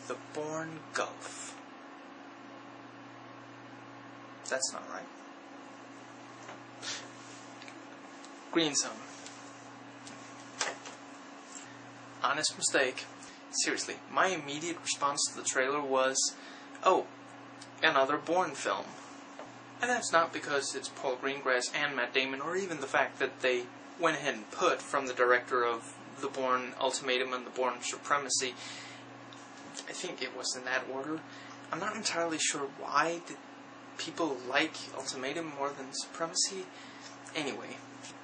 The Bourne Gulf. That's not right. Green Zone. Honest mistake. Seriously, my immediate response to the trailer was, oh, another Bourne film. And that's not because it's Paul Greengrass and Matt Damon, or even the fact that they went ahead and put from the director of The Bourne Ultimatum and The Bourne Supremacy. I think it was in that order. I'm not entirely sure why did people like Ultimatum more than Supremacy. Anyway,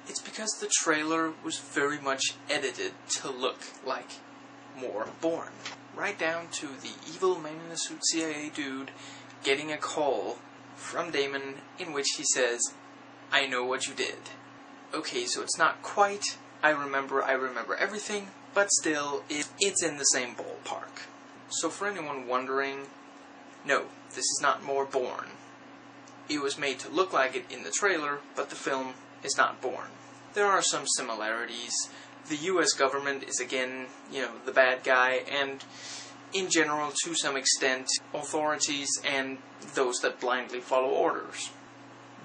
it's because the trailer was very much edited to look like more Bourne. Right down to the evil man-in-a-suit CIA dude getting a call from Damon in which he says, I know what you did. Okay, so it's not quite I remember everything, but still, it's in the same ballpark. So for anyone wondering, no, this is not more Bourne. It was made to look like it in the trailer, but the film is not Bourne. There are some similarities. The US government is again, the bad guy, and in general, to some extent, authorities and those that blindly follow orders.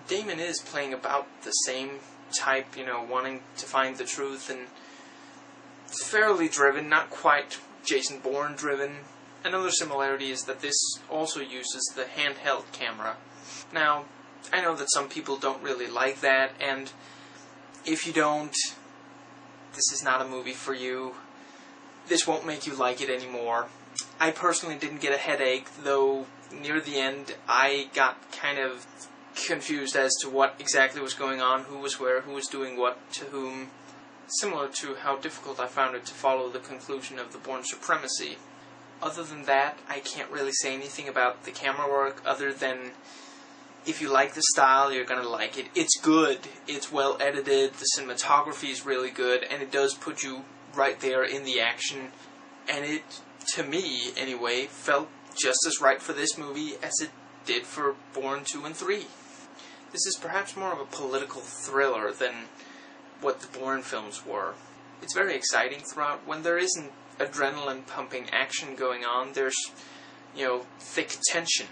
Damon is playing about the same type, wanting to find the truth, and fairly driven, not quite Jason Bourne driven. Another similarity is that this also uses the handheld camera. Now, I know that some people don't really like that, and if you don't, this is not a movie for you. This won't make you like it anymore. I personally didn't get a headache, though near the end I got kind of confused as to what exactly was going on, who was where, who was doing what to whom. Similar to how difficult I found it to follow the conclusion of The Bourne Supremacy. Other than that, I can't really say anything about the camera work other than if you like the style, you're going to like it. It's good, it's well edited, the cinematography is really good, and it does put you right there in the action. And it, to me anyway, felt just as right for this movie as it did for Bourne 2 and 3. This is perhaps more of a political thriller than what the Bourne films were. It's very exciting throughout. When there isn't adrenaline-pumping action going on, there's, thick tension.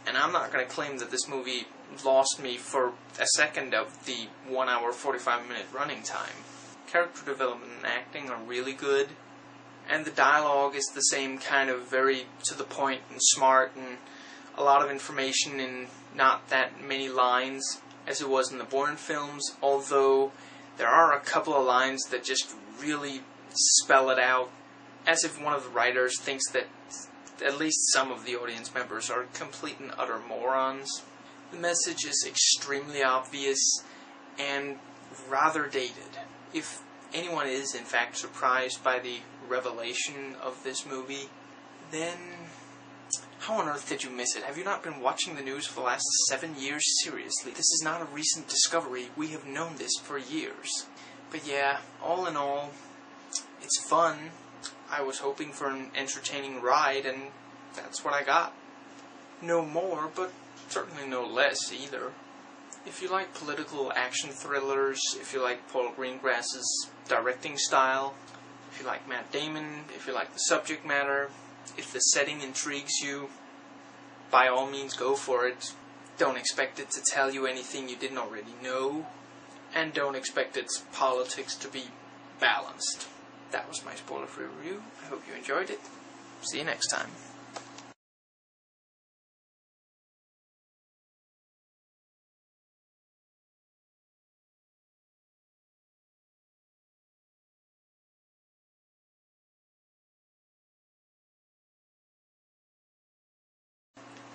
And I'm not going to claim that this movie lost me for a second of the 1 hour, 45-minute running time. Character development and acting are really good, and the dialogue is the same kind of very to the point and smart, and a lot of information in not that many lines as it was in the Bourne films, although there are a couple of lines that just really spell it out, as if one of the writers thinks that at least some of the audience members are complete and utter morons. The message is extremely obvious and rather dated. If anyone is in fact surprised by the revelation of this movie, then how on earth did you miss it? Have you not been watching the news for the last 7 years? Seriously, this is not a recent discovery. We have known this for years. But yeah, all in all, it's fun. I was hoping for an entertaining ride, and that's what I got. No more, but certainly no less either. If you like political action thrillers, if you like Paul Greengrass's directing style, if you like Matt Damon, if you like the subject matter, if the setting intrigues you, by all means go for it. Don't expect it to tell you anything you didn't already know, and don't expect its politics to be balanced. That was my spoiler-free review. I hope you enjoyed it. See you next time.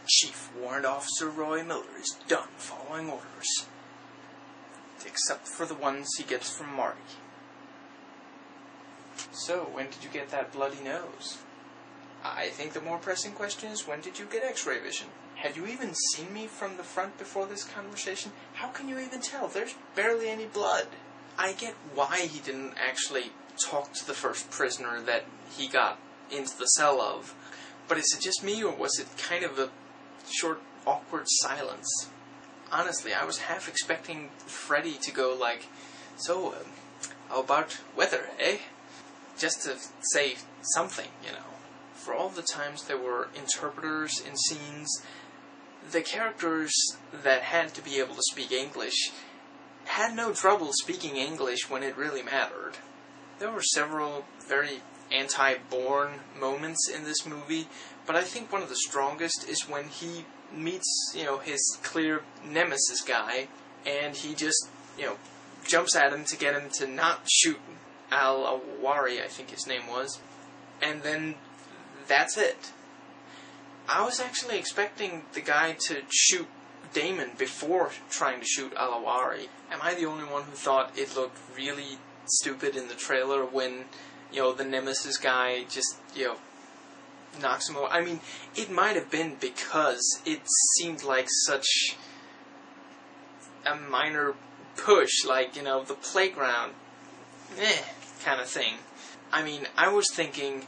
Chief Warrant Officer Roy Miller is done following orders. Except for the ones he gets from Marty. So, when did you get that bloody nose? I think the more pressing question is, when did you get X-ray vision? Had you even seen me from the front before this conversation? How can you even tell? There's barely any blood. I get why he didn't actually talk to the first prisoner that he got into the cell of, but is it just me, or was it kind of a short, awkward silence? Honestly, I was half expecting Freddy to go like, so, how about weather, eh? Just to say something, for all the times there were interpreters in scenes, the characters that had to be able to speak English had no trouble speaking English when it really mattered. There were several very anti-Bourne moments in this movie, but I think one of the strongest is when he meets, his clear nemesis guy, and he just, jumps at him to get him to not shoot Al-Awari, I think his name was, and then that's it. I was actually expecting the guy to shoot Damon before trying to shoot Al-Awari. Am I the only one who thought it looked really stupid in the trailer when, the nemesis guy just, knocks him over? I mean, it might have been because it seemed like such a minor push, like, the playground, kind of thing. I mean, I was thinking,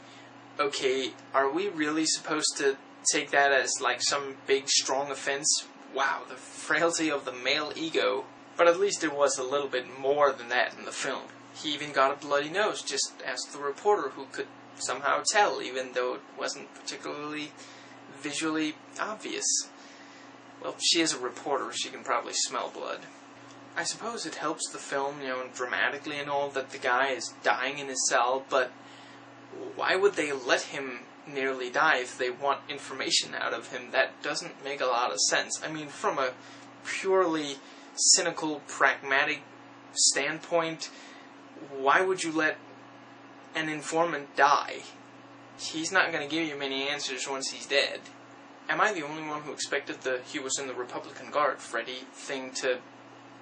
okay, are we really supposed to take that as, like, some big, strong offense? Wow, the frailty of the male ego. But at least it was a little bit more than that in the film. He even got a bloody nose, just asked the reporter, who could somehow tell, even though it wasn't particularly visually obvious. Well, she is a reporter, she can probably smell blood. I suppose it helps the film, dramatically and all, that the guy is dying in his cell, but why would they let him nearly die if they want information out of him? That doesn't make a lot of sense. I mean, from a purely cynical, pragmatic standpoint, why would you let an informant die? He's not going to give you many answers once he's dead. Am I the only one who expected the he was in the Republican Guard Freddy thing to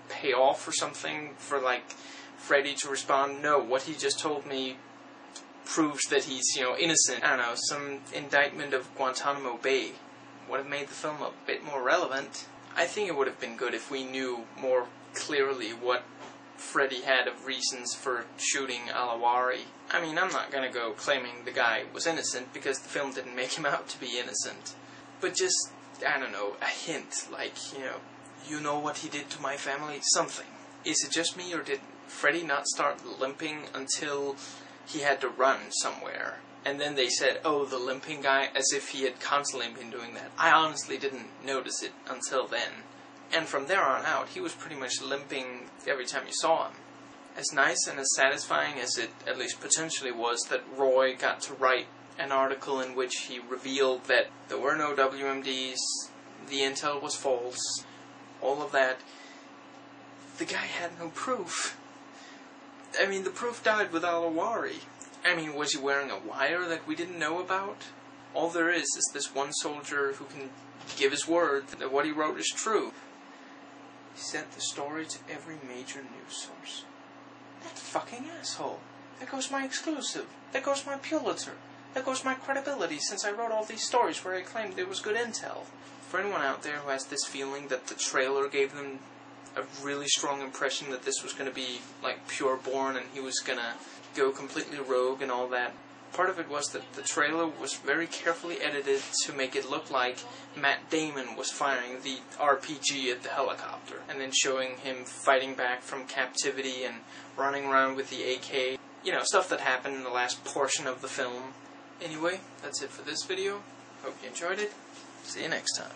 pay off or something, for, like, Freddy to respond? No, what he just told me proves that he's, innocent. I don't know, some indictment of Guantanamo Bay would have made the film a bit more relevant. I think it would have been good if we knew more clearly what Freddy had of reasons for shooting Al-Awari. I mean, I'm not gonna go claiming the guy was innocent, because the film didn't make him out to be innocent. But just, I don't know, a hint, like, you know what he did to my family? Something. Is it just me, or did Freddy not start limping until he had to run somewhere? And then they said, oh, the limping guy, as if he had constantly been doing that. I honestly didn't notice it until then. And from there on out, he was pretty much limping every time you saw him. As nice and as satisfying as it at least potentially was that Roy got to write an article in which he revealed that there were no WMDs, the intel was false, all of that, the guy had no proof. I mean, the proof died with Al-Awari. I mean, was he wearing a wire that we didn't know about? All there is this one soldier who can give his word that what he wrote is true. He sent the story to every major news source. That fucking asshole. There goes my exclusive. There goes my Pulitzer. There goes my credibility, since I wrote all these stories where I claimed there was good intel. For anyone out there who has this feeling that the trailer gave them a really strong impression that this was going to be, like, pure Bourne and he was going to go completely rogue and all that, part of it was that the trailer was very carefully edited to make it look like Matt Damon was firing the RPG at the helicopter, and then showing him fighting back from captivity and running around with the AK. Stuff that happened in the last portion of the film. Anyway, that's it for this video. Hope you enjoyed it. See you next time.